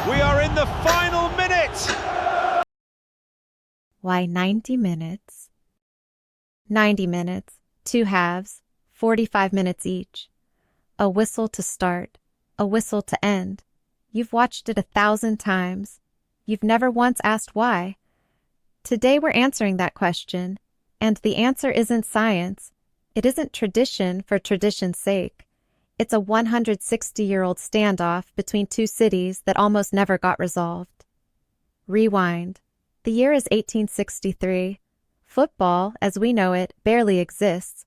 We are in the final minute! Why 90 minutes? 90 minutes, 2 halves, 45 minutes each. A whistle to start, a whistle to end. You've watched it 1,000 times. You've never once asked why. Today we're answering that question, and the answer isn't science. It isn't tradition for tradition's sake. It's a 160-year-old standoff between two cities that almost never got resolved. Rewind. The year is 1863. Football, as we know it, barely exists.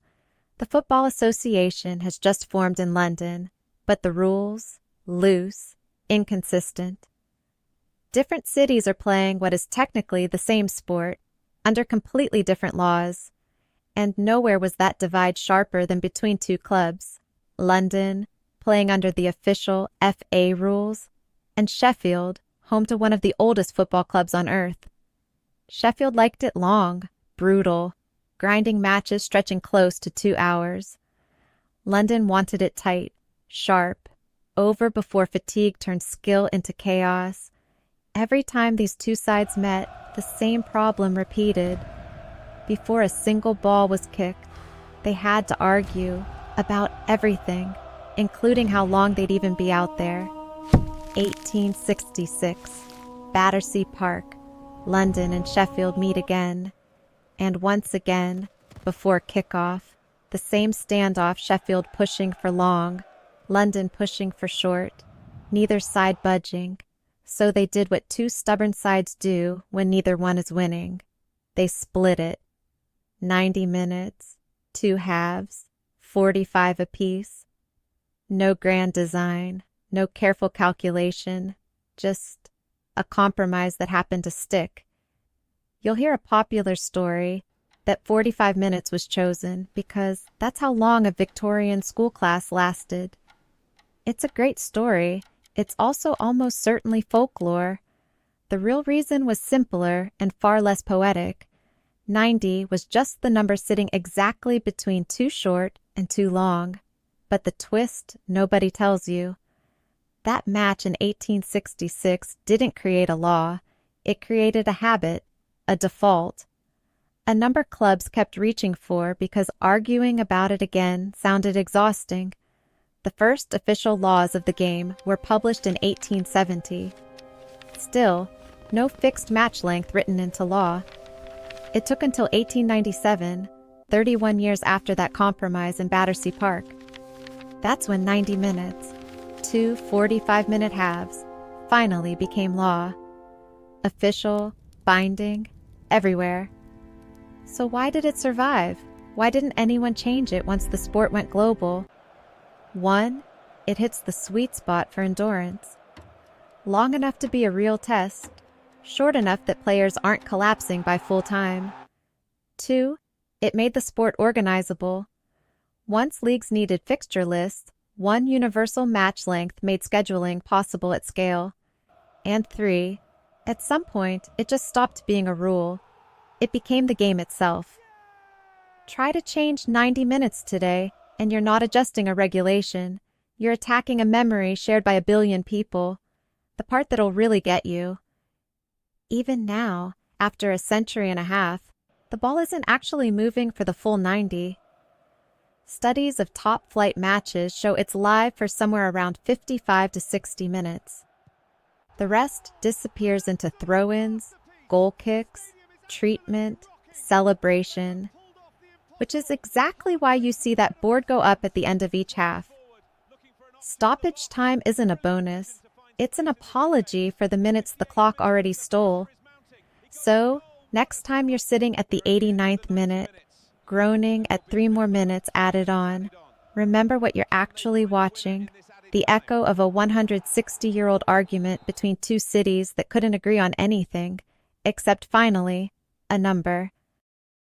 The Football Association has just formed in London, but the rules, loose, inconsistent. Different cities are playing what is technically the same sport, under completely different laws, and nowhere was that divide sharper than between two clubs. London, playing under the official FA rules, and Sheffield, home to one of the oldest football clubs on earth. Sheffield liked it long, brutal, grinding matches stretching close to 2 hours. London wanted it tight, sharp, over before fatigue turned skill into chaos. Every time these two sides met, the same problem repeated. Before a single ball was kicked, they had to argue about everything, including how long they'd even be out there. 1866, Battersea Park, London and Sheffield meet again. And once again, before kickoff, the same standoff, Sheffield pushing for long, London pushing for short, neither side budging. So they did what two stubborn sides do when neither one is winning. They split it. 90 minutes, 2 halves, 45 apiece. No grand design, no careful calculation, just a compromise that happened to stick. You'll hear a popular story that 45 minutes was chosen because that's how long a Victorian school class lasted. It's a great story. It's also almost certainly folklore. The real reason was simpler and far less poetic. 90 was just the number sitting exactly between too short and too long. But the twist nobody tells you. That match in 1866 didn't create a law. It created a habit, a default. A number clubs kept reaching for because arguing about it again sounded exhausting. The first official laws of the game were published in 1870. Still, no fixed match length written into law. It took until 1897, 31 years after that compromise in Battersea Park. That's when 90 minutes, 2 45-minute halves, finally became law. Official, binding, everywhere. So why did it survive? Why didn't anyone change it once the sport went global? 1, it hits the sweet spot for endurance. Long enough to be a real test, short enough that players aren't collapsing by full time. 2, it made the sport organizable. Once leagues needed fixture lists, one universal match length made scheduling possible at scale. And 3, at some point, it just stopped being a rule. It became the game itself. Try to change 90 minutes today, and you're not adjusting a regulation. You're attacking a memory shared by a billion people, the part that'll really get you. Even now, after a century and a half, the ball isn't actually moving for the full 90. Studies of top-flight matches show it's live for somewhere around 55 to 60 minutes. The rest disappears into throw-ins, goal kicks, treatment, celebration, which is exactly why you see that board go up at the end of each half. Stoppage time isn't a bonus. It's an apology for the minutes the clock already stole. So, next time you're sitting at the 89th minute, groaning at 3 more minutes added on, remember what you're actually watching, the echo of a 160-year-old argument between two cities that couldn't agree on anything, except finally, a number.